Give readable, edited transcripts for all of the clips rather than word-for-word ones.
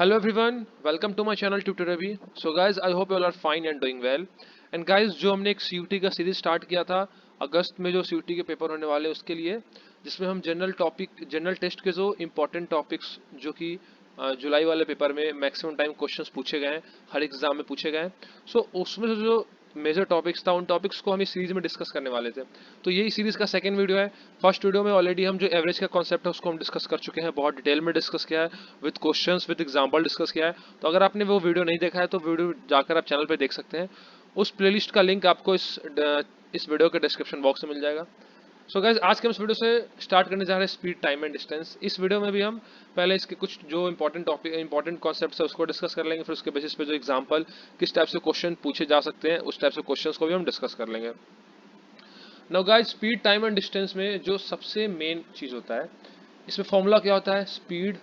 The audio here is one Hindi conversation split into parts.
Hello everyone, welcome to my channel Tutor Ravi. So guys, I hope you all are fine and doing well. And guys, जो हमने एक CUT का सीरीज स्टार्ट किया था अगस्त में, जो CUT के पेपर होने वाले उसके लिए, जिसमें हम जनरल टेस्ट के जो इम्पोर्टेंट टॉपिक्स जो कि जुलाई वाले पेपर में मैक्सिमम टाइम क्वेश्चंस पूछे गए हैं, हर एग्जाम में पूछे गए हैं। सो उसमें से जो मेजर टॉपिक्स था, उन टॉपिक्स को हम इस सीरीज में डिस्कस करने वाले थे। तो यही सीरीज का सेकंड वीडियो है। फर्स्ट वीडियो में ऑलरेडी हम जो एवरेज का कॉन्सेप्ट है उसको हम डिस्कस कर चुके हैं, बहुत डिटेल में डिस्कस किया है, with questions with example discuss किया है। तो अगर आपने वो वीडियो नहीं देखा है तो वीडियो जाकर आप चैनल पे देख सकते हैं। उस प्लेलिस्ट का लिंक आपको इस वीडियो के डिस्क्रिप्शन बॉक्स में मिल जाएगा। सो गाइज, आज के हम इस वीडियो से स्टार्ट करने जा रहे हैं स्पीड, टाइम एंड डिस्टेंस। इस वीडियो में भी हम पहले इसके कुछ जो इंपॉर्टेंट कॉन्सेप्ट्स है उसको डिस्कस कर लेंगे, फिर उसके बेसिस पे जो एग्जांपल किस टाइप से क्वेश्चन पूछे जा सकते हैं उस टाइप से क्वेश्चंस को भी हम डिस्कस कर लेंगे। Now guys, speed, time and distance में जो सबसे मेन चीज होता है, इसमें फॉर्मूला क्या होता है, स्पीड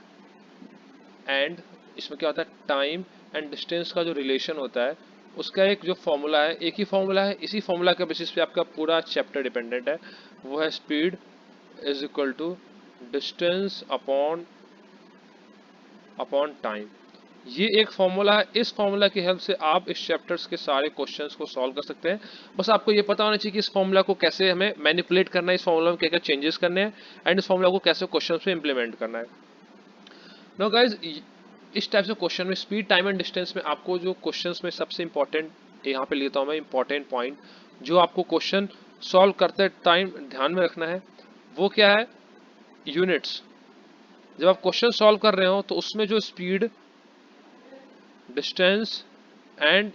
एंड इसमें क्या होता है टाइम एंड डिस्टेंस का जो रिलेशन होता है उसका एक जो फॉर्मूला है, एक ही फॉर्मूला है। इसी फॉर्मूला के बेसिस पे आपका पूरा चैप्टर डिपेंडेंट है। वो है speed is equal to distance upon upon time. ये एक फॉर्मूला है। इस फॉर्मूला की हेल्प से आप इस चैप्टर्स के सारे क्वेश्चंस को सॉल्व कर सकते हैं। बस आपको ये पता होना चाहिए कि इस फॉर्मूला को कैसे हमें मैनिपुलेट करना है, इस फॉर्मूला में क्या क्या चेंजेस करने हैं, एंड इस फॉर्मूला को कैसे क्वेश्चंस में इंप्लीमेंट करना है। नो गाइज, इस टाइप से क्वेश्चन में स्पीड, टाइम एंड डिस्टेंस में आपको जो क्वेश्चंस में सबसे इंपॉर्टेंट यहाँ पे लेता हूँ मैं, इंपॉर्टेंट पॉइंट जो आपको क्वेश्चन सॉल्व करते टाइम ध्यान में रखना है, वो क्या है, यूनिट्स। जब आप क्वेश्चन सॉल्व कर रहे हो तो उसमें जो स्पीड, डिस्टेंस एंड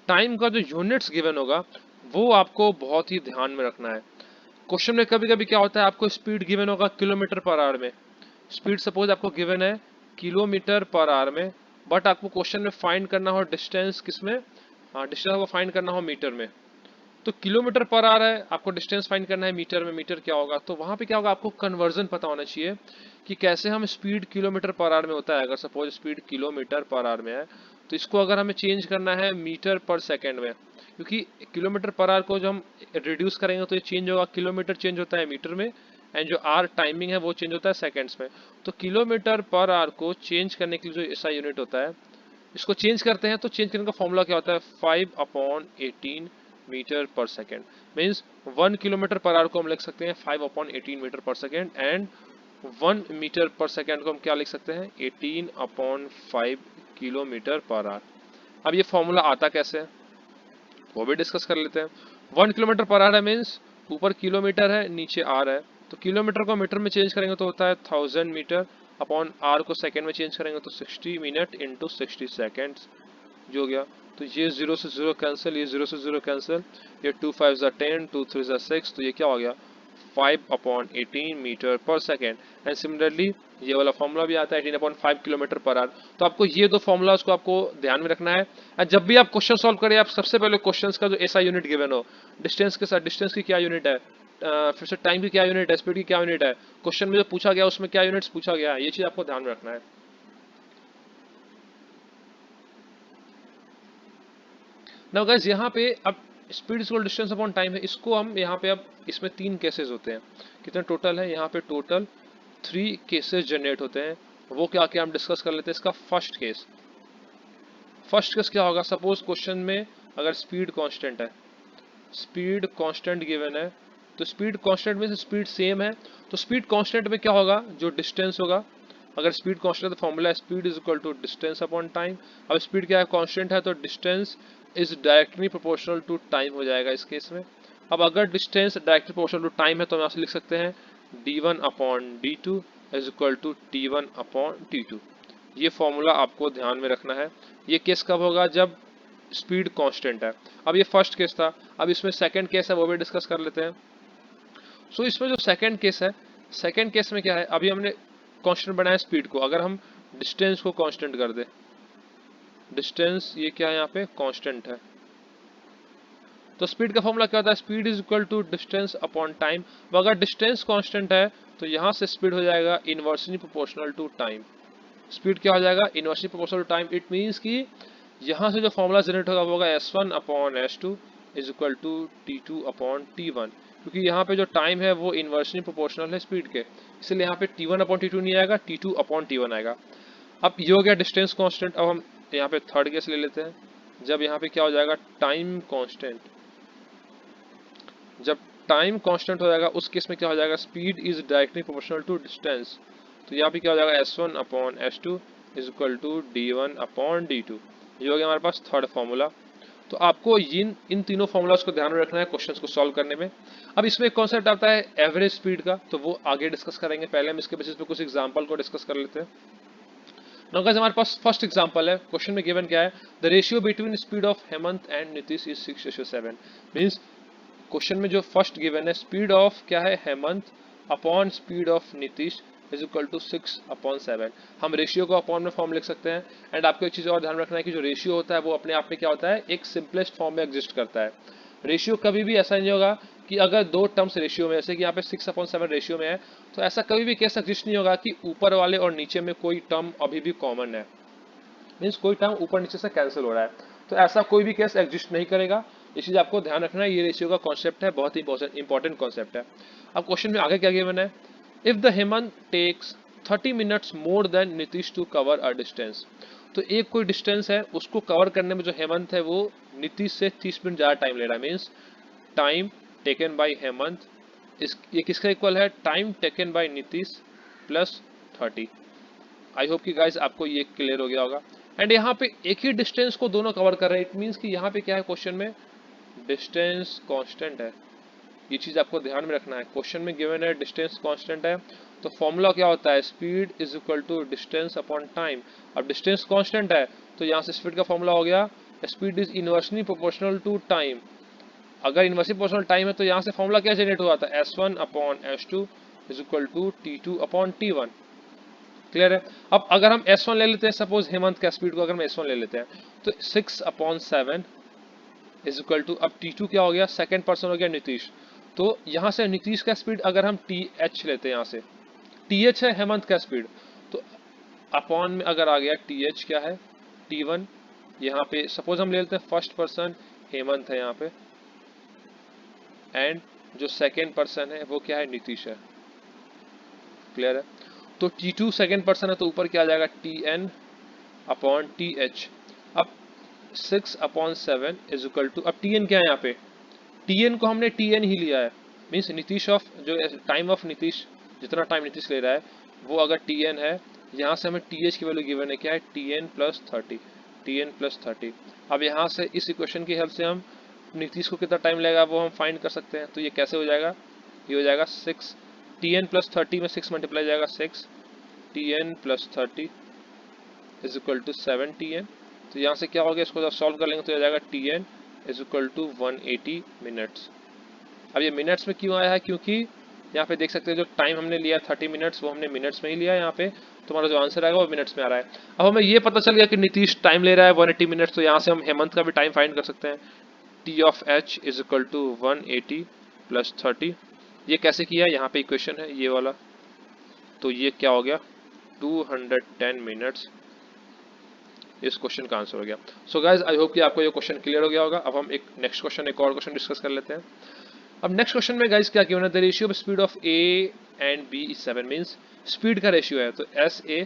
टाइम का जो यूनिट्स गिवन होगा वो आपको बहुत ही ध्यान में रखना है। क्वेश्चन में कभी कभी क्या होता है, आपको स्पीड गिवन होगा किलोमीटर पर आवर में, स्पीड सपोज आपको गिवन है किलोमीटर पर आवर में, बट आपको क्वेश्चन में फाइंड करना हो डिस्टेंस किसमें, हाँ डिस्टेंस आपको फाइंड करना हो मीटर में। तो किलोमीटर पर आ रहा है, आपको डिस्टेंस फाइंड करना है मीटर में, मीटर क्या होगा, तो वहां पे क्या होगा, आपको कन्वर्जन पता होना चाहिए कि कैसे हम स्पीड किलोमीटर पर आवर में होता है। अगर suppose speed kilometre per our में है तो इसको अगर हमें चेंज करना है मीटर पर सेकेंड में, क्योंकि किलोमीटर पर आवर को जो हम रिड्यूस करेंगे तो ये चेंज होगा, किलोमीटर चेंज होता है मीटर में, एंड जो आर टाइमिंग है वो चेंज होता है सेकेंड्स में। तो किलोमीटर पर आवर को चेंज करने के लिए जो ऐसा यूनिट होता है, इसको चेंज करते हैं तो चेंज करने का फॉर्मूला क्या होता है, 5/18 मीटर पर second. Means 1 kilometre per our को हम लिख सकते हैं 5/18 मीटर पर सेकेंड, एंड 1 मीटर पर सेकेंड को हम क्या लिख सकते हैं, 18/5 किलोमीटर पर आवर। अब ये फॉर्मूला आता कैसे है वो भी डिस्कस कर लेते हैं। 1 किलोमीटर पर आवर है, मीन्स ऊपर किलोमीटर है नीचे आर है, तो किलोमीटर को मीटर में चेंज करेंगे तो होता है 1000 मीटर, अपॉन आर को सेकेंड में चेंज करेंगे तो 60 मिनट इंटू 60 सेकेंड्स जो हो गया। तो ये 0 से 0 कैंसिल, ये 0 से 0 कैंसिल, ये 2 5 ज़ा 10, 2 3 ज़ा 6, तो ये क्या हो गया 5/18 मीटर पर सेकेंड। एंड सिमिलरली ये वाला फॉर्मूला भी आता है 18/5 किलोमीटर पर आवर। तो आपको ये दो फॉर्मूला को आपको ध्यान में रखना है। और जब भी आप क्वेश्चन सॉल्व करें, आप सबसे पहले क्वेश्चन का जो ऐसा यूनिट गिवन हो, डिस्टेंस के साथ डिस्टेंस की क्या यूनिट है, फिर से टाइम की क्या यूनिट है, स्पीड की क्या यूनिट है, क्वेश्चन में जो पूछा गया उसमें क्या यूनिट्स पूछा गया है, ये चीज आपको ध्यान में रखना है। नाउ गाइस, यहाँ पे अब speed equal distance upon time है, इसको हम यहाँ पे अब इसमें 3 केसेस होते हैं। कितने टोटल है, यहाँ पे टोटल 3 केसेस जनरेट होते हैं। वो क्या क्या हम डिस्कस कर लेते हैं। इसका फर्स्ट केस क्या होगा, सपोज क्वेश्चन में अगर स्पीड कांस्टेंट है, स्पीड कांस्टेंट गिवन है, तो स्पीड कांस्टेंट में स्पीड सेम है, तो स्पीड कांस्टेंट में क्या होगा, जो डिस्टेंस होगा, अगर स्पीड कांस्टेंट है तो फॉर्मूला है speed is equal to distance upon time. अब स्पीड क्या है, कांस्टेंट है, तो distance is directly proportional to time हो जाएगा इस केस में। अब अगर distance directly proportional to time है तो हम यहाँ से लिख सकते हैं d1/d2 is equal to t1/t2। ये फॉर्मूला आपको ध्यान में रखना है। ये केस कब होगा, जब स्पीड कांस्टेंट है। अब ये फर्स्ट केस था, अब इसमें सेकंड केस है वो भी डिस्कस कर लेते हैं। सो इसमें जो सेकंड केस है, सेकंड केस में क्या है, अभी हमने कांस्टेंट बनाया स्पीड को, अगर हम डिस्टेंस को कांस्टेंट कर दे, डिस्टेंस ये क्या है यहाँ पे कांस्टेंट है, तो स्पीड का फॉर्मूला क्या होता है, speed is equal to distance upon time. अगर डिस्टेंस कांस्टेंट है तो यहाँ से स्पीड हो जाएगा inversely proportional to time. Speed क्या हो जाएगा, inversely proportional to time. It means कि यहाँ से जो फॉर्मूला जनरेट होगा वो होगा S1/S2 is equal to T2/T1, क्योंकि यहाँ पे जो टाइम है वो इनवर्सली प्रोपोर्शनल है स्पीड के, इसलिए यहाँ पे T1/T2 नहीं आएगा, T2/T1 आएगा। अब ये हो गया डिस्टेंस कांस्टेंट। अब हम यहाँ पे थर्ड केस ले लेते हैं, जब यहाँ पे क्या हो जाएगा टाइम कांस्टेंट। जब टाइम कांस्टेंट हो जाएगा उस केस में क्या हो जाएगा, speed is directly proportional to distance. तो यहाँ पे क्या हो जाएगा S1 upon S2 is equal to D1 upon D2। ये हो गया हमारे पास थर्ड फॉर्मूला। तो आपको इन तीनों फॉर्मूलाज को ध्यान में रखना है क्वेश्चंस को सॉल्व करने में। अब इसमें एक कॉन्सेप्ट आता है एवरेज स्पीड का, तो वो आगे डिस्कस करेंगे। पहले हम इसके बेसिस पे कुछ एग्जांपल को डिस्कस कर लेते हैं। नाउ गाइस हमारे पास फर्स्ट एग्जांपल है। क्वेश्चन में गिवन क्या है, the ratio between speed of Hemant and Nitish is 6:7। Means question में जो फर्स्ट गिवन है स्पीड ऑफ क्या है Hemant upon speed of Nitish is equal to 6/7। हम रेशियो को अपॉन में फॉर्म लिख सकते हैं। एंड आपको एक चीज और ध्यान रखना है कि जो रेशियो होता है वो अपने आप में क्या होता है, एक सिंपलेस्ट फॉर्म में एग्जिस्ट करता है। रेशियो कभी भी ऐसा नहीं होगा कि अगर दो टर्म्स रेशियो में, जैसे कि यहाँ पे 6/7 रेशियो में है, तो ऐसा कभी भी केस एग्जिस्ट नहीं होगा कि ऊपर वाले और नीचे में कोई टर्म अभी भी कॉमन है। मीन्स कोई टर्म ऊपर नीचे से कैंसिल हो रहा है, तो ऐसा कोई भी केस एग्जिस्ट नहीं करेगा। ये चीज आपको ध्यान रखना है। ये रेशियो का कॉन्सेप्ट है, बहुत ही इंपॉर्टेंट कॉन्सेप्ट है। अब क्वेश्चन में आगे क्या गिवन है, if the Hemant takes 30 minutes more than Nitish to cover a distance. तो एक कोई डिस्टेंस है, उसको कवर करने में जो हेमंत है वो नीतीश से 30 मिनट ज्यादा टाइम ले रहा है। Means time taken bye Hemant इस ये किसका इक्वल है, time taken bye Nitish plus 30। I hope कि गाइस आपको ये क्लियर हो गया होगा। एंड यहाँ पे एक ही डिस्टेंस को दोनों कवर कर रहे हैं। इट मीन्स कि यहाँ पे क्या है, क्वेश्चन में डिस्टेंस कांस्टेंट है। ये चीज आपको ध्यान में रखना है। क्वेश्चन में गिवन है डिस्टेंस कांस्टेंट है, तो फॉर्मूला क्या होता है, speed is equal to distance upon time. अब डिस्टेंस कांस्टेंट है तो यहाँ से स्पीड का फॉर्मूला हो गया speed is inversely proportional to time. अगर इनवर्सली प्रोपोर्शनल टाइम है तो यहाँ से फॉर्मूला क्या जनरेट हुआ था, S1 upon S2 is equal to T2 upon T1। Clear है। अब अगर हम S1 ले लेते हैं, सपोज हेमंत का स्पीड को अगर हम S1 ले लेते हैं, तो 6/7 इज इक्वल टू, अब T2 क्या हो गया, सेकंड पर्सन हो गया नीतीश। तो यहाँ से नीतीश का स्पीड अगर हम TH लेते हैं, यहाँ से TH है हेमंत का स्पीड, तो अपॉन में अगर आ गया TH क्या है T1। यहाँ पे सपोज हम ले लेते हैं फर्स्ट पर्सन हेमंत है यहाँ पे, एंड जो सेकेंड पर्सन है वो क्या है, नीतीश है। क्लियर है। तो T2 सेकेंड पर्सन है तो ऊपर क्या आ जाएगा, TN अपॉन TH। अब 6/7 इज इक्वल टू, अब TN क्या है यहाँ पे, TN को हमने TN ही लिया है। मीन्स नीतीश ऑफ जो टाइम ऑफ नीतीश, जितना टाइम नीतीश ले रहा है वो अगर TN है, यहाँ से हमें TH की वैल्यू गिवन है क्या है, TN प्लस 30। TN plus 30। अब यहाँ से इस इक्वेशन की हेल्प से हम नीतीश को कितना टाइम लगेगा वो हम फाइंड कर सकते हैं। तो ये कैसे हो जाएगा, ये हो जाएगा 6 TN प्लस 30 में 6 मल्टीप्लाई जाएगा 6 TN plus 30 is equal to 7 TN। तो यहाँ से क्या हो गया, इसको जब सॉल्व कर लेंगे तो आ जाएगा TN is equal to 180 minutes. अब ये मिनट्स में क्यों आया है, क्योंकि यहाँ पे देख सकते हैं जो टाइम हमने लिया 30 मिनट्स वो हमने मिनट्स में ही लिया है। यहाँ पे तुम्हारा जो आंसर आएगा वो मिनट्स में आ रहा है। अब हमें ये पता चल गया कि नीतीश टाइम ले रहा है 180 मिनट्स, तो यहाँ से हम हेमंत का भी टाइम फाइंड कर सकते हैं। T of H is equal to 180 plus 30। ये कैसे किया, यहाँ पे इक्वेशन है ये वाला, तो ये क्या हो गया 210 मिनट्स। इस क्वेश्चन का आंसर हो गया। सो गाइज आई होप कि आपको ये क्वेश्चन क्लियर हो गया होगा। अब हम एक नेक्स्ट क्वेश्चन, एक और क्वेश्चन डिस्कस कर लेते हैं। अब नेक्स्ट क्वेश्चन में गाइज क्या किया है, the ratio of speed of A and B is 7। Means speed का रेशियो है, तो SA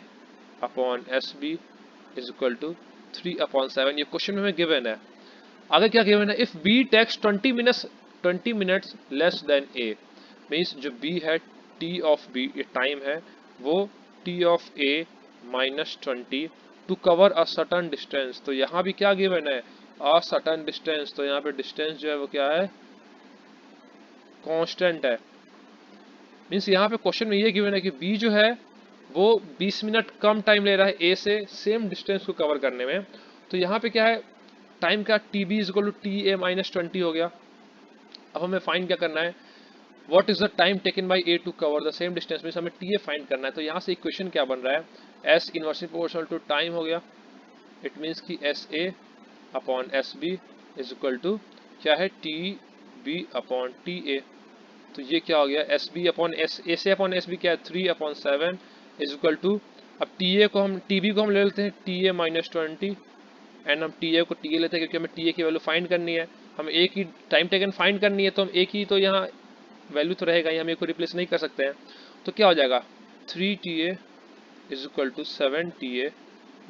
upon SB is equal to 3/7। ये क्वेश्चन में हमें गिवन है। आगे क्या गिवन है, if B takes 20 minutes less than A। Means जो B है T ऑफ B ये टाइम है, वो T of A minus 20 to cover a certain distance. तो यहाँ भी क्या गिवन है, अ सर्टन डिस्टेंस। तो यहाँ पे डिस्टेंस जो है वो क्या है, कांस्टेंट है। मीन्स यहाँ पे क्वेश्चन में ये गिवन है कि बी जो है वो 20 मिनट कम टाइम ले रहा है ए से सेम डिस्टेंस को कवर करने में। तो यहाँ पे क्या है, टाइम का T B is equal to T A minus 20 हो गया। अब हमें फाइंड क्या करना है, what is the time taken by A to cover the same distance. Means हमें टी ए फाइंड करना है। तो यहाँ से इक्वेशन क्या बन रहा है, S inversely proportional to time हो गया। इट मीन्स की S A upon S B is equal to क्या है, T B upon T A. तो ये क्या हो गया, S B upon S A से अपॉन एस बी क्या है 3/7 इज इक्वल टू, अब टी ए को हम टी बी को हम ले लेते हैं टी ए माइनस 20, एंड हम टी ए को टी ए लेते हैं क्योंकि हमें टी ए की वैल्यू फाइंड करनी है। हमें एक ही टाइम टेकन फाइंड करनी है, तो हम एक ही तो यहाँ वैल्यू तो रहेगा ही, हम एक को रिप्लेस नहीं कर सकते हैं। तो क्या हो जाएगा 3 T A is equal to 7 TA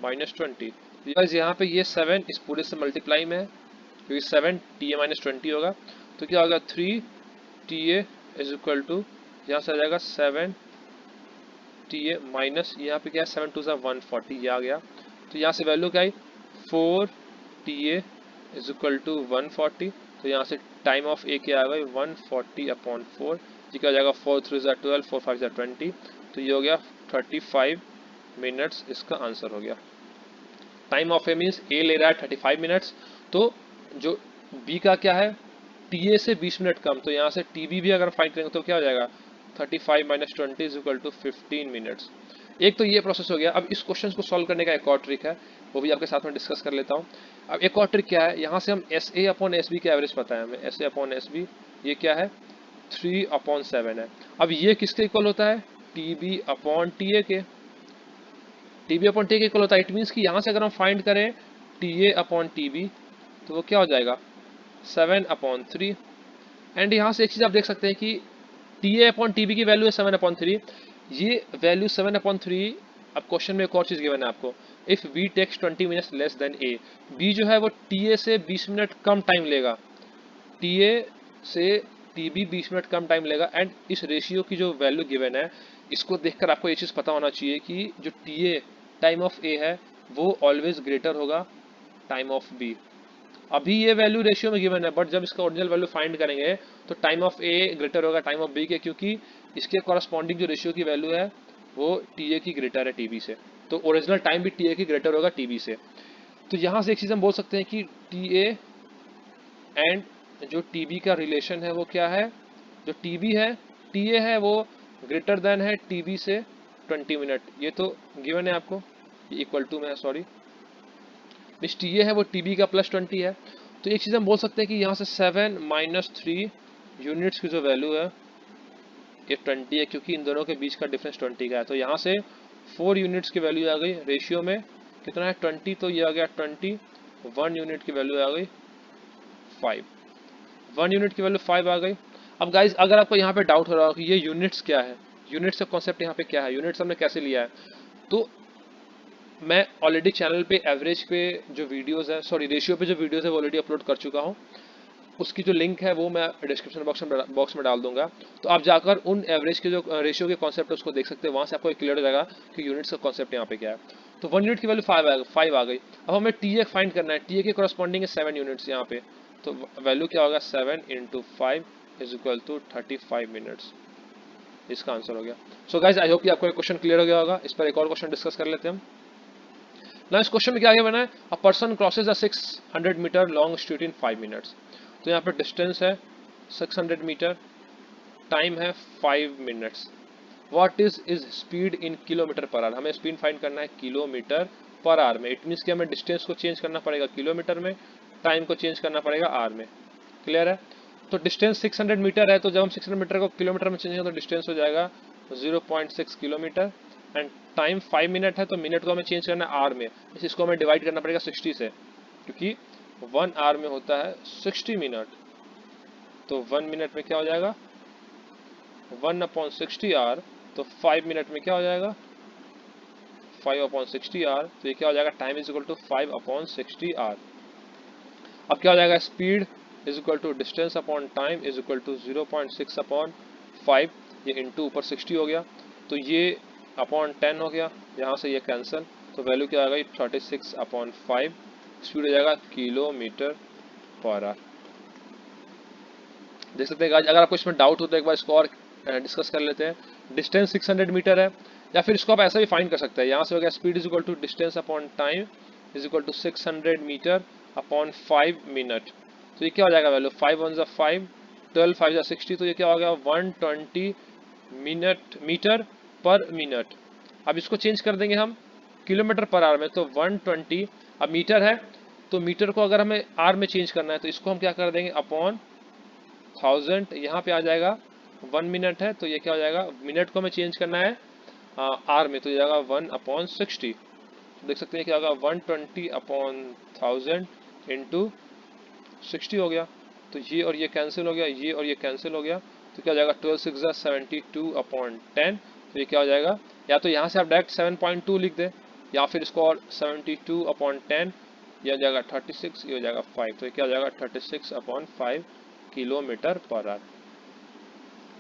minus 20। Guys यहाँ पे ये 7 इस पूरे से मल्टीप्लाई में है क्योंकि 7 TA माइनस 20 होगा, तो क्या होगा 3 TA इज इक्वल टू, यहाँ से आ जाएगा 7 TA माइनस, यहाँ पे क्या है 7 2 140, ये आ गया। तो यहाँ से वैल्यू क्या आई 4 TA इज इक्वल टू 140। तो यहाँ से टाइम ऑफ ए क्या आ गई 140/4, ये क्या हो जाएगा 4 3 12, 4 5 20, तो ये हो गया 35 मिनट्स, इसका आंसर हो गया। टाइम ऑफ ए मीन्स ए ले रहा है 35 मिनट्स, तो जो बी का क्या है टीए से 20 मिनट कम, तो यहाँ से टीबी भी अगर फाइंड करेंगे तो क्या हो जाएगा 35 minus 20 is equal to 15 minutes. एक तो ये प्रोसेस हो गया। अब इस क्वेश्चन को सॉल्व करने का एक और ट्रिक है, वो भी आपके साथ में डिस्कस कर लेता हूँ। अब एक और ट्रिक क्या है, यहाँ से हम S A upon S B का एवरेज पता है हमें, S A upon S B ये क्या है 3/7 है। अब ये किसके इक्वल होता है T B upon T A के, टी बी अपॉन टी के इक्वल होता है। इट मीन्स कि यहाँ से अगर हम फाइंड करें T A upon T B तो वो क्या हो जाएगा 7/3। एंड यहाँ से एक चीज़ आप देख सकते हैं कि T A upon T B की वैल्यू है 7/3, ये वैल्यू 7/3। अब क्वेश्चन में एक और चीज़ गिवन है आपको, if B takes 20 minutes less than A, B जो है वो टी ए से 20 मिनट कम टाइम लेगा, टी ए से टी बी 20 मिनट कम टाइम लेगा। एंड इस रेशियो की जो वैल्यू गिवन है, इसको देखकर आपको ये चीज़ पता होना चाहिए कि जो टी ए टाइम ऑफ ए है वो ऑलवेज ग्रेटर होगा टाइम ऑफ बी। अभी ये वैल्यू रेशियो में गिवन है, बट जब इसका ओरिजिनल वैल्यू फाइंड करेंगे तो टाइम ऑफ ए ग्रेटर होगा टाइम ऑफ बी के, क्योंकि इसके कॉरस्पॉन्डिंग जो रेशियो की वैल्यू है वो टी ए की ग्रेटर है टीबी से, तो ओरिजिनल टाइम भी टी ए की ग्रेटर होगा टीबी से। तो यहाँ से एक चीज़ हम बोल सकते हैं कि टी ए एंड जो टीबी का रिलेशन है वो क्या है, जो टीबी है टी ए है वो ग्रेटर देन है टीबी से 20 मिनट, ये तो गिवन है आपको, इक्वल टू में है सॉरी, मिस टी ए है वो टीबी का +20 है। तो एक चीज़ हम बोल सकते हैं कि यहाँ से 7 माइनस 3 यूनिट्स की जो वैल्यू है ये 20 है, क्योंकि इन दोनों के बीच का डिफरेंस 20 का है। तो यहाँ से 4 यूनिट्स की वैल्यू आ गई, रेशियो में कितना है 20, तो ये आ गया 20, 1 यूनिट की वैल्यू आ गई 5, 1 यूनिट की वैल्यू 5 आ गई। अब गाइज अगर आपको यहाँ पे डाउट हो रहा हो कि ये यूनिट्स क्या है, यूनिट्स का कॉन्सेप्ट यहाँ पे क्या है, यूनिट्स हमने कैसे लिया है, तो मैं ऑलरेडी चैनल पे एवरेज पे जो वीडियोस है, सॉरी रेशियो पे जो वीडियोस है वो ऑलरेडी अपलोड कर चुका हूँ, उसकी जो लिंक है वो मैं डिस्क्रिप्शन बॉक्स में डाल दूंगा। तो आप जाकर उन एवरेज के जो रेशियो के कॉन्सेप्ट है उसको देख सकते हैं, वहाँ से आपको क्लियर हो जाएगा कि यूनिट्स का कॉन्सेप्ट यहाँ पे क्या है। तो 1 यूनिट की वैल्यू 5 आ गई। अब हमें टी ए फाइंड करना है, टी ए के कॉरस्पॉन्डिंग है 7 यूनिट्स यहाँ पे, तो वैल्यू क्या होगा 7 × 5 इज इक्वल टू 35 मिनट्स, इसका आंसर हो गया। सो गाइज आई होप कि आपको एक क्वेश्चन क्लियर हो गया होगा। इस पर एक और क्वेश्चन डिस्कस कर लेते हैं हम। ना इस क्वेश्चन में क्या आगे बना है, a person crosses a 600 metre long street in 5 minutes. तो यहाँ पे डिस्टेंस है 600 मीटर, टाइम है 5 minutes. What is speed in kilometre per our, हमें स्पीड फाइंड करना है किलोमीटर पर आवर में। इट मीन्स कि हमें डिस्टेंस को चेंज करना पड़ेगा किलोमीटर में, टाइम को चेंज करना पड़ेगा आवर में। क्लियर है। तो डिस्टेंस 600 मीटर है, तो जब हम 600 मीटर को किलोमीटर में चेंज करें तो डिस्टेंस हो जाएगा 0.6 किलोमीटर। एंड टाइम 5 मिनट है, तो मिनट को हमें चेंज करना है आवर में, इसको हमें डिवाइड करना पड़ेगा 60 से, क्योंकि 1 आवर में होता है 60 मिनट। तो 1 मिनट में क्या हो जाएगा 1/60 आवर, तो 5 मिनट में क्या हो जाएगा 5/60 आवर, तो ये क्या हो जाएगा time is equal to 5/60 hour. अब क्या हो जाएगा speed is equal to distance upon time is equal to 0.6/5, ये इंटू ऊपर 60 हो गया, तो ये अपॉन 10 हो गया, यहाँ से ये कैंसिल, तो वैल्यू क्या आ गई 36/5, स्पीड हो जाएगा किलोमीटर पर आवर। देख सकते हैं गाइस, अगर आपको इसमें डाउट हो तो एक बार इसको और डिस्कस कर लेते हैं। डिस्टेंस 600 मीटर है, या फिर इसको आप ऐसा भी फाइंड कर सकते हैं, यहाँ से हो गया speed is equal to distance upon time is equal to 600 metre upon 5 minute. तो ये क्या हो जाएगा वैल्यू 5 1 5, 12 5 60, तो ये क्या हो गया 120 मीटर पर मिनट। अब इसको चेंज कर देंगे हम किलोमीटर पर आवर में, तो 120, अब मीटर है तो मीटर को अगर हमें आर में चेंज करना है तो इसको हम क्या कर देंगे अपॉन 1000, यहाँ पे आ जाएगा 1 मिनट है, तो ये क्या हो जाएगा मिनट को हमें चेंज करना है आर में, तो ये जाएगा 1/60। देख सकते हैं क्या होगा 120/1000 इंटू 60 हो गया, तो ये और ये कैंसिल हो गया, ये और ये कैंसिल हो गया, तो क्या हो जाएगा 12 6 72/10, तो ये क्या हो जाएगा या तो यहाँ से आप डायरेक्ट 7.2 लिख दें, या फिर इसको और 72/10, यह हो जाएगा 36, ये हो जाएगा 5, तो ये क्या हो जाएगा 36/5 kilometre per our.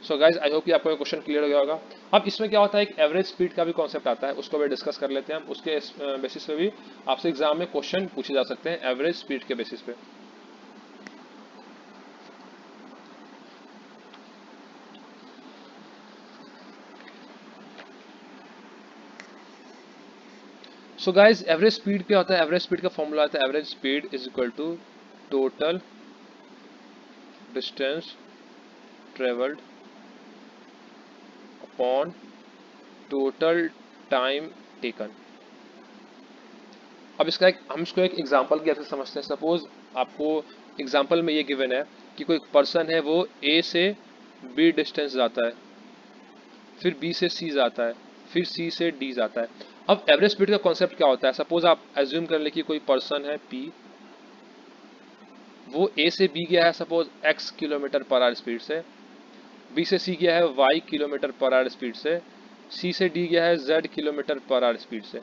So guys I hope कि आपको ये क्वेश्चन क्लियर हो गया होगा। अब इसमें क्या होता है, एक एवरेज स्पीड का भी कॉन्सेप्ट आता है, उसको भी डिस्कस कर लेते हैं हम। उसके बेसिस पे भी आपसे एग्जाम में क्वेश्चन पूछे जा सकते हैं एवरेज स्पीड के बेसिस पे। सो गाइज एवरेज स्पीड क्या होता है, एवरेज स्पीड का फॉर्मूला आता है average speed is equal to total distance travelled upon total time taken. अब इसका हम इसको एक एग्जांपल की ऐसे समझते हैं। सपोज आपको एग्जांपल में ये गिवन है कि कोई पर्सन है, वो ए से बी डिस्टेंस जाता है, फिर बी से सी जाता है, फिर सी से डी जाता है। अब एवरेज स्पीड का कॉन्सेप्ट क्या होता है, सपोज आप एज्यूम कर ले कि कोई पर्सन है पी, वो ए से बी गया है suppose X kilometre per hour speed से, बी से सी गया है Y kilometre per hour speed से, सी से डी गया है Z kilometre per hour speed से।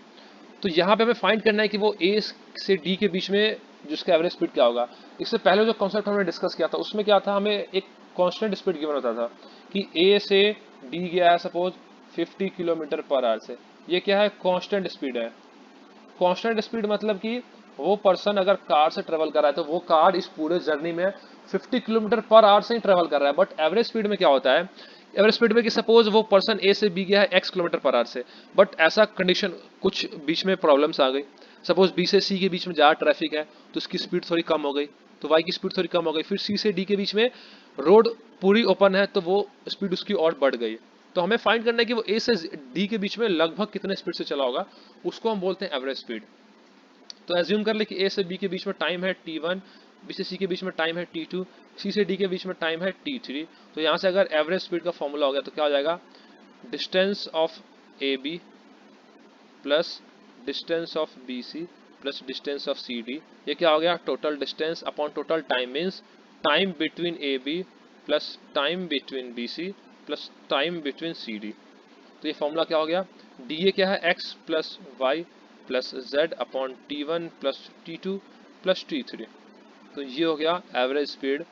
तो यहाँ पे हमें फाइंड करना है कि वो ए से डी के बीच में जिसका एवरेज स्पीड क्या होगा। इससे पहले जो कॉन्सेप्ट हमने डिस्कस किया था उसमें क्या था, हमें एक कांस्टेंट स्पीड गिवन होता था कि ए से डी गया है सपोज 50 किलोमीटर पर आवर से। ये क्या है, कांस्टेंट स्पीड है। कांस्टेंट स्पीड मतलब कि वो पर्सन अगर कार से ट्रेवल कर रहा है तो वो कार इस पूरे जर्नी में 50 किलोमीटर पर आवर से ही ट्रेवल कर रहा है। बट एवरेज स्पीड में क्या होता है, एवरेज स्पीड में कि सपोज वो पर्सन ए से बी गया है x किलोमीटर पर आवर से, बट ऐसा कंडीशन कुछ बीच में प्रॉब्लम्स आ गई। सपोज बी से सी के बीच में ज़्यादा ट्रैफिक है तो उसकी स्पीड थोड़ी कम हो गई, तो वाई की स्पीड थोड़ी कम हो गई। फिर सी से डी के बीच में रोड पूरी ओपन है तो वो स्पीड उसकी और बढ़ गई। तो हमें फाइंड करना है कि वो ए से डी के बीच में लगभग कितने स्पीड से चला होगा, उसको हम बोलते हैं एवरेज स्पीड। तो एज्यूम कर ले कि ए से बी के बीच में टाइम है t1, बी से सी के बीच में टाइम है t2, सी से डी के बीच में टाइम है t3। तो यहाँ से अगर एवरेज स्पीड का फॉर्मूला हो गया तो क्या हो जाएगा, distance of A B plus distance of B C plus distance of C D. ये क्या हो गया, total distance upon total time, means time between A B plus time between B C plus time between C D. तो ये फॉर्मूला क्या हो गया, डी ए क्या है, X plus Y plus Z upon t1 plus t2 plus t3। तो ये हो गया एवरेज स्पीड,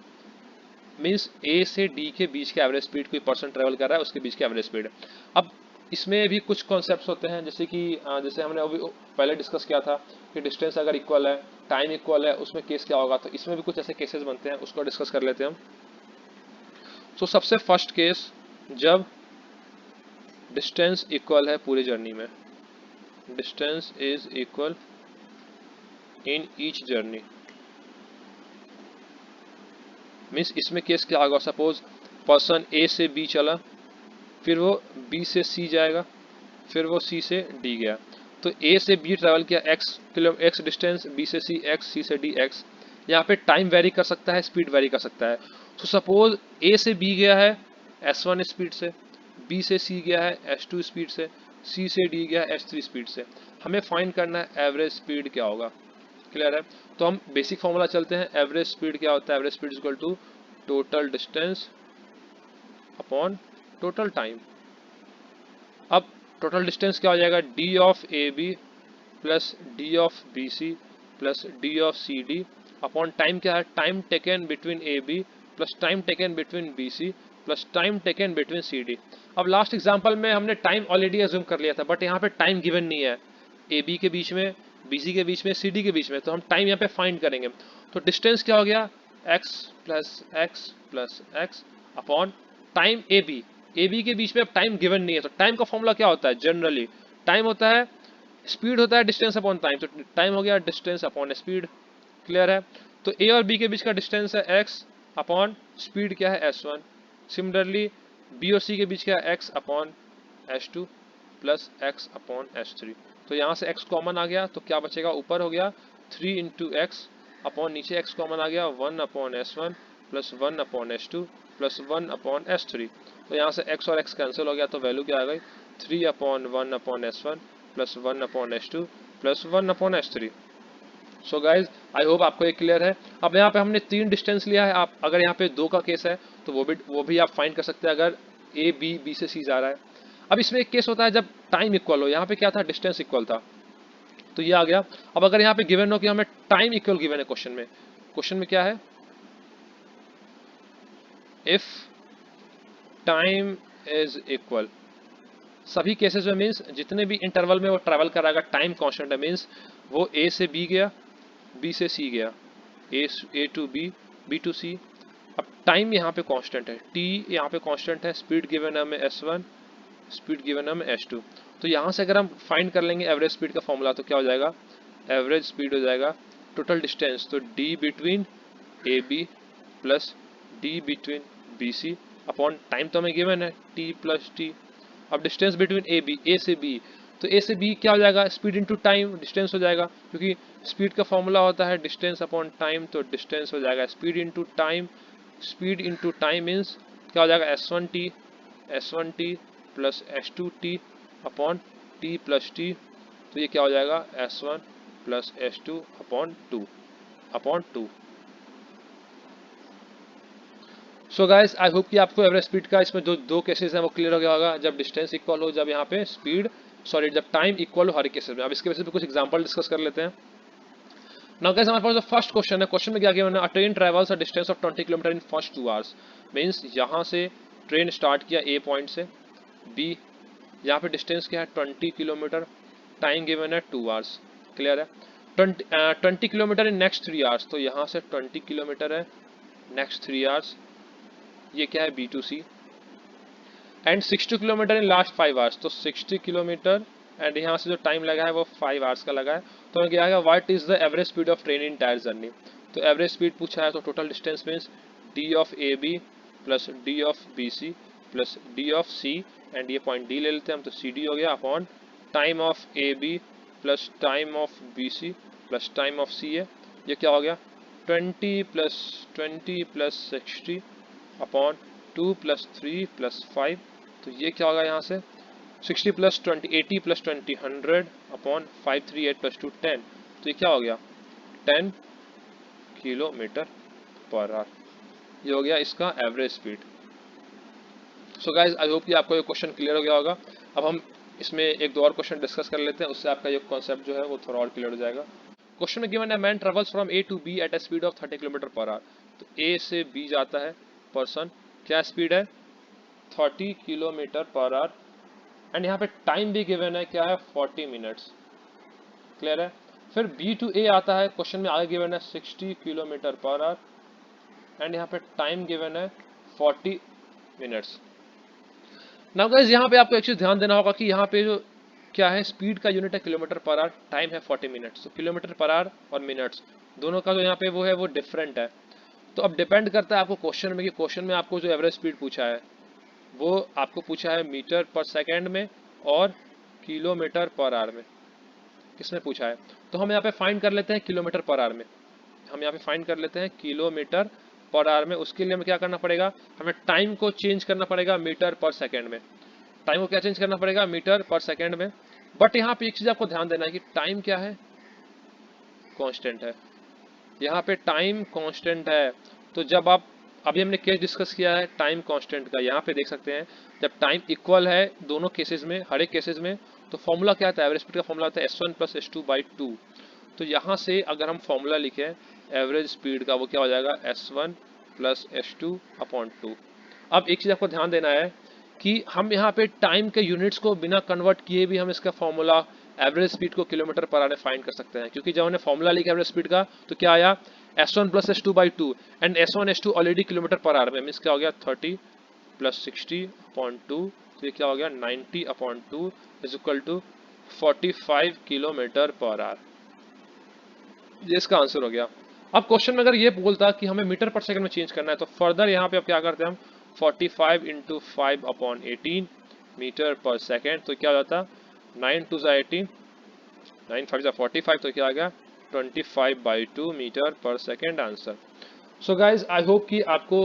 मीन्स ए से डी के बीच के एवरेज स्पीड, कोई पर्सन ट्रेवल कर रहा है उसके बीच की एवरेज स्पीड। अब इसमें भी कुछ कॉन्सेप्ट्स होते हैं, जैसे कि जैसे हमने अभी पहले डिस्कस किया था कि डिस्टेंस अगर इक्वल है, टाइम इक्वल है, उसमें केस क्या होगा। तो इसमें भी कुछ ऐसे केसेस बनते हैं, उसको डिस्कस कर लेते हैं हम। तो सबसे फर्स्ट केस, जब डिस्टेंस इक्वल है पूरी जर्नी में, distance is equal in each journey, means इसमें केस क्या होगा, सपोज पर्सन ए से बी चला, फिर वो बी से सी जाएगा, फिर वो सी से डी गया। तो ए से बी ट्रैवल किया एक्स डिस्टेंस, बी से सी एक्स, सी से डी एक्स। यहाँ पे टाइम वेरी कर सकता है, स्पीड वेरी कर सकता है। तो सपोज ए से बी गया है s1 स्पीड से, बी से सी गया है s2 स्पीड से, सी से डी गया है s3 स्पीड से। हमें फाइंड करना है एवरेज स्पीड क्या होगा। क्लियर है। तो हम बेसिक फॉर्मूला चलते हैं। एवरेज स्पीड क्या होता है, average speed equal to total distance upon total time. अब टोटल डिस्टेंस क्या हो जाएगा, D of A B plus D of B C plus D of C D upon time क्या है, time taken between A B plus time taken between B C plus time taken between C D. अब लास्ट एग्जांपल में हमने टाइम ऑलरेडी अज्यूम कर लिया था, बट यहाँ पे टाइम गिवन नहीं है ए बी के बीच में, बी सी के बीच में, सी डी के बीच में। तो हम टाइम यहाँ पे फाइंड करेंगे। तो डिस्टेंस क्या हो गया, X plus X upon time A B के बीच में अब टाइम गिवन नहीं है। तो टाइम का फॉर्मूला क्या होता है, जनरली टाइम होता है, स्पीड होता है डिस्टेंस अपॉन टाइम। तो टाइम हो गया डिस्टेंस अपॉन स्पीड। क्लियर है। तो ए और बी के बीच का डिस्टेंस है एक्स अपॉन स्पीड क्या है s1। सिमिलरली बी और सी के बीच का x upon s2 plus X upon s3। तो यहाँ से x कॉमन आ गया तो क्या बचेगा, ऊपर हो गया 3 इंटू एक्स अपॉन नीचे x कॉमन आ गया 1 upon s1 plus 1 upon s2 plus 1 upon s3। तो यहाँ से x और x कैंसिल हो गया तो वैल्यू क्या आ गई, 3 upon 1 upon s1 plus 1 upon s2 plus 1 upon s3। So guys I hope आपको ये क्लियर है। अब यहाँ पे हमने 3 डिस्टेंस लिया है। आप अगर यहाँ पे 2 का केस है तो वो भी आप फाइंड कर सकते हैं। अगर ए बी से सी जा रहा है, अब इसमें एक केस होता है जब टाइम इक्वल हो, यहाँ पे क्या था, डिस्टेंस इक्वल था, तो ये आ गया। अब अगर यहाँ पे गिवन हो कि हमें टाइम इक्वल गिवन है क्वेश्चन में क्या है, इफ टाइम इज इक्वल, सभी केसेस में मीन्स जितने भी इंटरवल में वो ट्रैवल कराएगा टाइम कांस्टेंट है, मीन्स वो ए से बी गया, बी से सी गया, ए टू बी, बी टू सी। अब टाइम यहाँ पे कांस्टेंट है, टी यहाँ पे कांस्टेंट है, स्पीड गिवन है हमें s1, स्पीड गिवन है हमें s2। तो यहाँ से अगर हम फाइंड कर लेंगे एवरेज स्पीड का फॉर्मूला, तो क्या हो जाएगा, एवरेज स्पीड हो जाएगा टोटल डिस्टेंस, तो D between A B plus D between B C upon time तो हमें गिवन है टी प्लस टी। अब distance between A B, A से बी, तो ए से बी क्या हो जाएगा, स्पीड इनटू टाइम, डिस्टेंस हो जाएगा, क्योंकि स्पीड का फॉर्मूला होता है डिस्टेंस अपॉन टाइम, तो डिस्टेंस हो जाएगा speed into time. Speed into time means क्या हो जाएगा, S1t plus S2t upon t plus T, तो ये क्या हो जाएगा, S1 plus S2 upon 2। So guys I hope कि आपको एवरेज स्पीड का इसमें जो दो केसेस हैं वो क्लियर हो गया होगा, जब डिस्टेंस इक्वल हो, जब यहाँ पे स्पीड सॉरी जब टाइम इक्वल हो हर केसेस में। अब इसके बेसिस पे कुछ एग्जांपल डिस्कस कर लेते हैं। नाउ गाइस हमारे पास जो फर्स्ट क्वेश्चन है, क्वेश्चन में क्या किया मैंने, अ train travels a distance of 20 kilometre in first 2 hours, means यहाँ से ट्रेन स्टार्ट किया ए पॉइंट से, बी यहाँ पे डिस्टेंस क्या है 20 किलोमीटर, टाइम गिवन है 2 आवर्स, क्लियर है। 20 किलोमीटर इन नेक्स्ट 3 आवर्स, तो यहाँ से 20 किलोमीटर है नेक्स्ट 3 आवर्स, ये क्या है B to C. And 60 kilometre in last 5 hours, तो 60 किलोमीटर एंड यहाँ से जो टाइम लगा है वो 5 आवर्स का लगा है। तो हमें क्या आएगा, what is the average speed of train entire journey, तो एवरेज स्पीड पूछा है, तो total distance means D of A B plus D of B C plus D of C, and ये पॉइंट डी ले लेते हैं हम, तो सी डी हो गया upon time of A B plus time of B C plus time of C है, ये क्या हो गया 20 प्लस 60 अपॉन 2 प्लस 3 प्लस 5, तो ये क्या होगा यहाँ से 60 प्लस 20 80 प्लस 20 100 अपॉन 5 3 8 प्लस 2 10, तो ये क्या हो गया 10 किलोमीटर पर आवर, ये हो गया इसका average speed. So guys I hope कि आपको ये क्वेश्चन क्लियर हो गया होगा। अब हम इसमें एक दो और क्वेश्चन डिस्कस कर लेते हैं, उससे आपका ये कॉन्सेप्ट जो है वो थोड़ा और क्लियर हो जाएगा। क्वेश्चन में गिवन है man travels from A to B at a speed of 30 kilometre per hour, तो ए से बी जाता है पर्सन, क्या स्पीड है 30 किलोमीटर पर आवर, एंड यहाँ पे टाइम भी गिवन है क्या है 40 मिनट्स, क्लियर है। फिर बी टू ए आता है, क्वेश्चन में आगे गिवन है 60 किलोमीटर पर आवर, एंड यहाँ पे टाइम गिवन है 40 मिनट्स। नाउ गाइस यहाँ पे आपको एक चीज ध्यान देना होगा कि यहाँ पे जो क्या है स्पीड का यूनिट है किलोमीटर पर आवर, टाइम है 40 मिनट्स, तो किलोमीटर पर आवर और मिनट्स दोनों का जो यहाँ पे वो है वो डिफरेंट है। तो अब डिपेंड करता है आपको क्वेश्चन में कि क्वेश्चन में आपको जो एवरेज स्पीड पूछा है वो आपको पूछा है मीटर पर सेकेंड में और किलोमीटर पर आवर में, किसमें पूछा है। तो हम यहाँ पे फाइंड कर लेते हैं किलोमीटर पर आवर में, हम यहाँ पे फाइंड कर लेते हैं किलोमीटर पर आवर में। उसके लिए हमें क्या करना पड़ेगा, हमें टाइम को चेंज करना पड़ेगा मीटर पर सेकेंड में, टाइम को क्या चेंज करना पड़ेगा मीटर पर सेकेंड में। बट यहाँ पे एक चीज आपको ध्यान देना है कि टाइम क्या है कांस्टेंट है, यहाँ पे टाइम कांस्टेंट है। तो जब आप अभी हमने केस डिस्कस किया है टाइम कांस्टेंट का, यहाँ पे देख सकते हैं जब टाइम इक्वल है दोनों केसेस में, हर एक केसेस में, तो फॉर्मूला क्या आता है, एवरेज स्पीड का फॉर्मूला आता है S1 प्लस S2/2। तो यहाँ से अगर हम फॉर्मूला लिखें एवरेज स्पीड का, वो क्या हो जाएगा S1 प्लस S2/2। अब एक चीज आपको ध्यान देना है कि हम यहाँ पे टाइम के यूनिट्स को बिना कन्वर्ट किए भी हम इसका फॉर्मूला एवरेज स्पीड को किलोमीटर पर आवर फाइंड कर सकते हैं, क्योंकि जब हमने फॉर्मूला लिखा एवरेज स्पीड का तो क्या आया S1 plus S2/2, and S1 S2 already kilometre per our में, मीन्स क्या हो गया 30 प्लस 60/2, तो ये क्या हो गया 90/2 is equal to 45 kilometre per hour, ये इसका आंसर हो गया। अब क्वेश्चन में अगर ये बोलता कि हमें मीटर पर सेकंड में चेंज करना है, तो फर्दर यहाँ पे अब क्या करते हैं हम 45 इंटू 5/18 मीटर पर सेकेंड, तो क्या हो जाता 9 2 18 9 5 45, तो क्या आ गया 25/2 मीटर पर second answer. So guys I hope कि आपको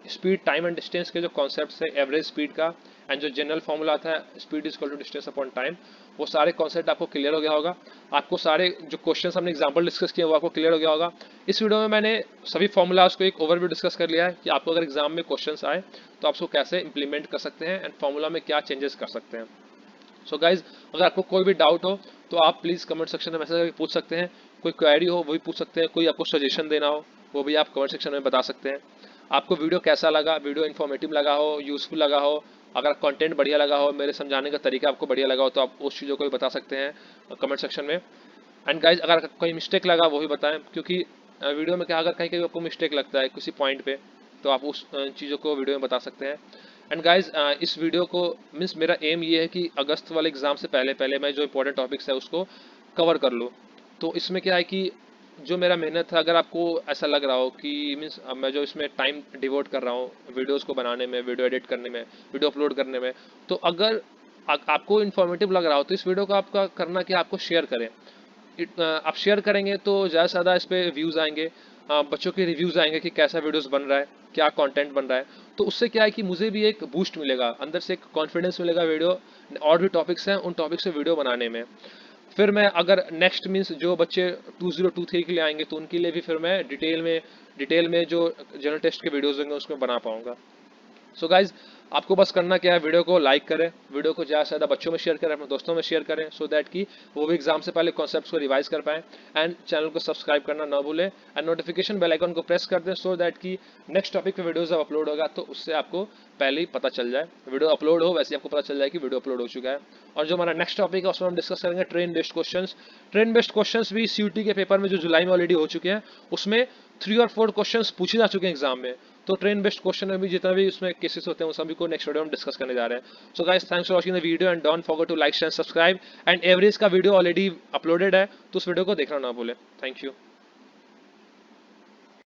स्पीड टाइम एंड डिस्टेंस के जो कॉन्सेप्ट है एवरेज स्पीड का एंड जो जनरल फॉर्मूला आता है speed is equal to distance upon time, वो सारे कॉन्सेप्ट आपको क्लियर हो गया होगा। आपको सारे जो क्वेश्चंस हमने एग्जांपल डिस्कस किए वो आपको क्लियर हो गया होगा। इस वीडियो में मैंने सभी फॉर्मूलाज को एक ओवरव्यू डिस्कस कर लिया है कि आपको अगर एग्जाम में क्वेश्चंस आए तो आप उसको कैसे इंप्लीमेंट कर सकते हैं एंड फॉर्मूला में क्या चेंजेस कर सकते हैं। सो गाइज, अगर आपको कोई भी डाउट हो तो आप प्लीज़ कमेंट सेक्शन में मैसेज करके पूछ सकते हैं। कोई क्वेरी हो वो भी पूछ सकते हैं, कोई आपको सजेशन देना हो वो भी आप कमेंट सेक्शन में बता सकते हैं। आपको वीडियो कैसा लगा, वीडियो इन्फॉर्मेटिव लगा हो, यूजफुल लगा हो, अगर कंटेंट बढ़िया लगा हो, मेरे समझाने का तरीका आपको बढ़िया लगा हो, तो आप उस चीज़ों को भी बता सकते हैं कमेंट सेक्शन में। एंड गाइज, अगर कोई मिस्टेक लगा वो भी बताएं, क्योंकि वीडियो में क्या, अगर कहीं कहीं आपको मिस्टेक लगता है किसी पॉइंट पे तो आप उस चीज़ों को वीडियो में बता सकते हैं। एंड गाइज, इस वीडियो को मीन्स मेरा एम ये है कि अगस्त वाले एग्जाम से पहले पहले मैं जो इंपॉर्टेंट टॉपिक्स है उसको कवर कर लूँ। तो इसमें क्या है कि जो मेरा मेहनत है, अगर आपको ऐसा लग रहा हो कि मीन्स मैं जो इसमें टाइम डिवोट कर रहा हूँ वीडियोस को बनाने में, वीडियो एडिट करने में, वीडियो अपलोड करने में, तो अगर आपको इन्फॉर्मेटिव लग रहा हो तो इस वीडियो को आपका करना कि आपको शेयर करें। आप शेयर करेंगे तो ज़्यादा से ज़्यादा इस पर व्यूज़ आएंगे, बच्चों के रिव्यूज़ आएंगे कि कैसा वीडियोस बन रहा है, क्या कंटेंट बन रहा है। तो उससे क्या है कि मुझे भी एक बूस्ट मिलेगा, अंदर से एक कॉन्फिडेंस मिलेगा वीडियो और भी टॉपिक्स हैं उन टॉपिक से वीडियो बनाने में। फिर मैं अगर नेक्स्ट मीन्स जो बच्चे 2023 के लिए आएंगे तो उनके लिए भी फिर मैं डिटेल में जो जनरल टेस्ट के वीडियोज़ होंगे उसमें बना पाऊंगा। सो गाइज, आपको बस करना क्या है, वीडियो को लाइक करें, वीडियो को ज़्यादा से ज़्यादा बच्चों में शेयर करें, अपने दोस्तों में शेयर करें, सो दैट कि वो भी एग्जाम से पहले कॉन्सेप्ट्स को रिवाइज कर पाएं। एंड चैनल को सब्सक्राइब करना ना भूलें एंड नोटिफिकेशन बेल आइकन को प्रेस कर दें, सो दैट कि नेक्स्ट टॉपिक पे वीडियोस जब अपलोड होगा तो उससे आपको पहले ही पता चल जाए, वीडियो अपलोड हो वैसे ही आपको पता चल जाए कि वीडियो अपलोड हो चुका है। और जो हमारा नेक्स्ट टॉपिक है उसमें हम डिस्कस करेंगे train based questions. Train based questions भी सीयूटी के पेपर में जो जुलाई में ऑलरेडी हो चुके हैं उसमें 3 और 4 क्वेश्चंस पूछे जा चुके हैं एग्जाम में। तो ट्रेन बेस्ड क्वेश्चन में भी जितना भी उसमें केसेस होते हैं वो सभी को नेक्स्ट वीडियो में डिस्कस करने जा रहे हैं। So guys, thanks for watching the video and don't forget to like share subscribe. And average का वीडियो ऑलरेडी अपलोडेड है तो उस वीडियो को देखना ना भूलें। Thank you.